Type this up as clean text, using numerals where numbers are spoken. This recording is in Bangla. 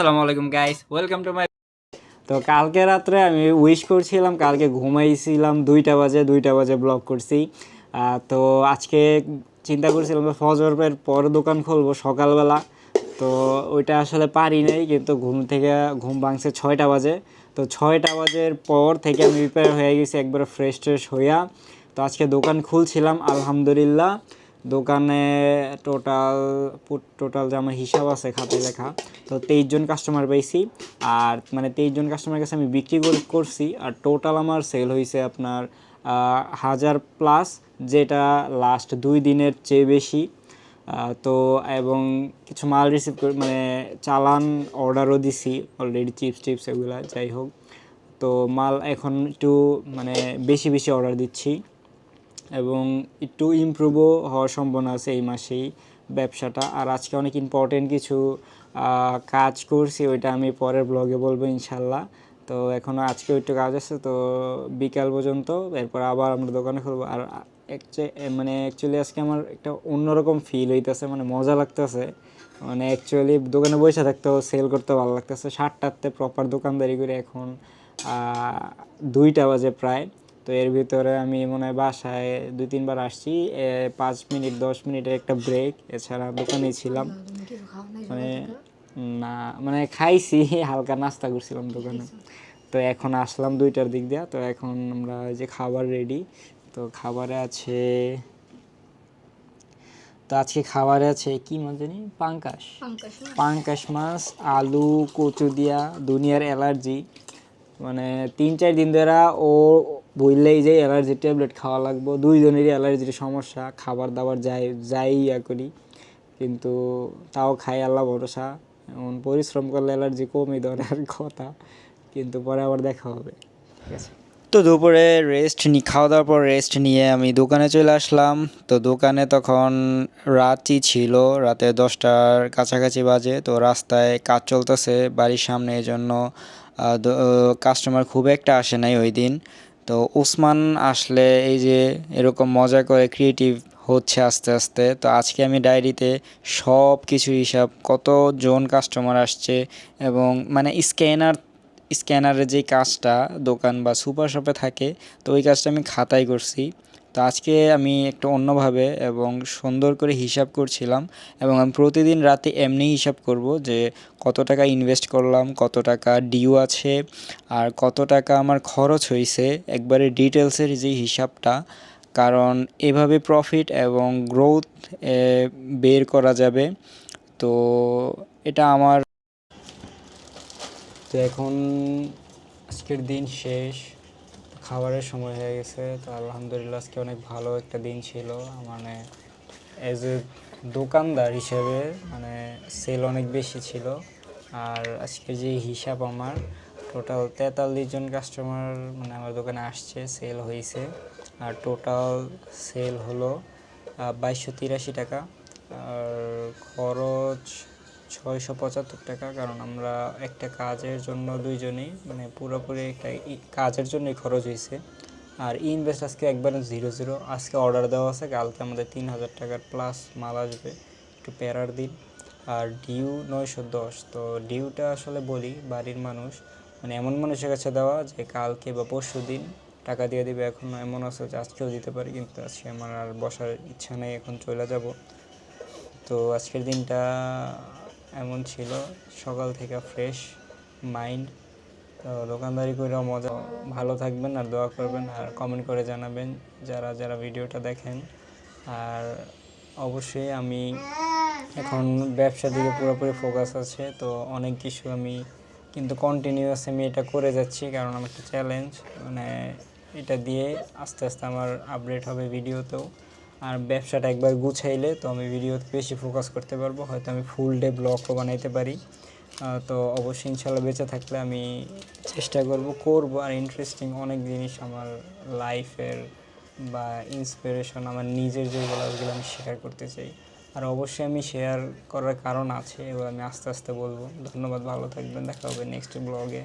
আসসালামু আলাইকুম গাইস, ওয়েলকাম টু মাই। তো কালকে রাত্রে আমি উইশ করছিলাম, কালকে ঘুমাইছিলাম 2টা বাজে ব্লগ করছি। তো আজকে চিন্তা করছিলাম যে ফজরের পর দোকান খুলবো সকালবেলা। তো ওইটা আসলে পারি নাই, কিন্তু ঘুম ভাঙছে 6টা বাজে। তো 6টা বাজের পর থেকে আমি প্রিপেয়ার হয়ে গেছি একবারে ফ্রেশ ট্রেশ হইয়া। তো আজকে দোকান খুলছিলাম আলহামদুলিল্লাহ। দোকানে টোটাল যে আমার হিসাব আছে খাতায় লেখা, তো 23 জন কাস্টমার পাইছি। আর মানে 23 জন কাস্টমারের কাছে আমি বিক্রি করছি। আর টোটাল আমার সেল হয়েছে আপনার 1000+, যেটা লাস্ট 2 দিনের চেয়ে বেশি। তো এবং কিছু মাল রিসিভ করে মানে চালান অর্ডারও দিছি অলরেডি, চিপস এগুলো যাই হোক। তো মাল এখন একটু মানে বেশি বেশি অর্ডার দিচ্ছি এবং একটু ইমপ্রুভও হওয়ার সম্ভাবনা আছে এই মাসেই ব্যবসাটা। আর আজকে অনেক ইম্পর্টেন্ট কিছু কাজ করছি, ওইটা আমি পরের ব্লগে বলবো ইনশাল্লাহ। তো এখনও আজকে একটু কাজ আছে, তো বিকাল পর্যন্ত, এরপর আবার আমরা দোকানে খুলবো। আর অ্যাকচুয়ালি আজকে আমার একটা অন্যরকম ফিল হইতেছে, মানে মজা লাগতেছে। মানে অ্যাকচুয়ালি দোকানে বসে থাকতেও সেল করতে ভালো লাগতেছে। 7টাতে প্রপার দোকানদারি করে এখন 2টা বাজে প্রায়। তো এর ভিতরে আমি মনে হয় বাসায় 2-3বার আসছি, 5 মিনিট 10 মিনিটের একটা ব্রেক, এছাড়া দোকানেই ছিলাম। মানে না মানে খাইছি, হালকা নাস্তা করছিলাম দোকানে। তো এখন আসলাম 2টার দিক দিয়ে। তো এখন আমরা যে খাবার রেডি। তো খাবারে আছে, তো আজকে খাবারে আছে কি মাছ জানি, পাঙ্কাশ মাছ, আলু, কচু দিয়া। দুনিয়ার অ্যালার্জি, মানে 3-4 দিন ধরে ও বললেই যে অ্যালার্জি ট্যাবলেট খাওয়া লাগবো। 2জনেরই অ্যালার্জির সমস্যা, খাবার দাবার যাই ইয়া করি, কিন্তু তাও খাই, আল্লাহ ভরসা। এমন পরিশ্রম করলে অ্যালার্জি কমই ধরার কথা, কিন্তু পরে আবার দেখা হবে, ঠিক আছে। তো দুপুরে খাওয়া দাওয়ার পর রেস্ট নিয়ে আমি দোকানে চলে আসলাম। তো দোকানে তখন রাতই ছিল, রাতে 10টার কাছাকাছি বাজে। তো রাস্তায় কাজ চলতেছে বাড়ির সামনে, এই জন্য কাস্টমার খুব একটা আসে নাই ওই দিন। তো উসমান আসলে এই যে এরকম মজা করে ক্রিয়েটিভ হচ্ছে আস্তে আস্তে। তো আজকে আমি ডায়েরিতে সব কিছু হিসাব, কতজন কাস্টমার আসছে এবং মানে স্ক্যানারের যে কাজটা দোকান বা সুপার শপে থাকে, তো ওই কাজটা আমি খাতায় করছি। তো আজকে আমি একটু অন্যভাবে এবং সুন্দর করে হিসাব করছিলাম, এবং আমি প্রতিদিন রাতে এমনি হিসাব করব যে কত টাকা ইনভেস্ট করলাম, কত টাকা ডিউ আছে, আর কত টাকা আমার খরচ হয়েছে, একবারে ডিটেলসের যে হিসাবটা। কারণ এভাবে প্রফিট এবং গ্রোথ বের করা যাবে। তো এটা আমার। তো এখন আজকের দিন শেষ, খাবারের সময় হয়ে গেছে। তো আলহামদুলিল্লাহ আজকে অনেক ভালো একটা দিন ছিল। মানে অ্যাজ এ দোকানদার হিসেবে মানে সেল অনেক বেশি ছিল। আর আজকে যে হিসাব, আমার টোটাল 43 জন কাস্টমার মানে আমার দোকানে আসছে, সেল হয়েছে। আর টোটাল সেল হলো 2283 টাকা। আর খরচ 675 টাকা, কারণ আমরা একটা কাজের জন্য 2জনেই মানে পুরোপুরি একটা কাজের জন্যই খরচ হয়েছে। আর ইনভেস্ট আজকে একবারে 0 আজকে অর্ডার দেওয়া আছে, কালকে আমাদের 3000 টাকার প্লাস মাল আসবে, একটু প্যারার দিন। আর ডিউ 910। তো ডিউটা আসলে বলি বাড়ির মানুষ, মানে এমন মানুষের কাছে দেওয়া যে কালকে বা পরশু দিন টাকা দিয়ে দিবে। এখন এমন আছে যে আজকেও দিতে পারি, কিন্তু আজকে আমার আর বসার ইচ্ছা নেই, এখন চলে যাব। তো আজকের দিনটা এমন ছিল, সকাল থেকে ফ্রেশ মাইন্ড। তো দোকানদারি করে মজা। ভালো থাকবেন আর দোয়া করবেন, আর কমেন্ট করে জানাবেন যারা যারা ভিডিওটা দেখেন। আর অবশ্যই আমি এখন ব্যবসার দিকে পুরোপুরি ফোকাস আছে। তো অনেক কিছু আমি কিন্তু কন্টিনিউয়াস আমি এটা করে যাচ্ছি, কারণ আমার একটা চ্যালেঞ্জ, মানে এটা দিয়ে আস্তে আস্তে আমার আপডেট হবে ভিডিওতেও। আর ব্যবসাটা একবার গুছাইলে তো আমি ভিডিওতে বেশি ফোকাস করতে পারবো, হয়তো আমি ফুল ডে ব্লগও বানাইতে পারি। তো অবশ্যই ইনশাল্লাহ বেঁচে থাকলে আমি চেষ্টা করব। আর ইন্টারেস্টিং অনেক জিনিস আমার লাইফের বা ইন্সপিরেশন আমার নিজের যেগুলো, ওইগুলো আমি শেয়ার করতে চাই। আর অবশ্যই আমি শেয়ার করার কারণ আছে, এগুলো আমি আস্তে আস্তে বলবো। ধন্যবাদ, ভালো থাকবেন, দেখা হবে নেক্সট ব্লগে।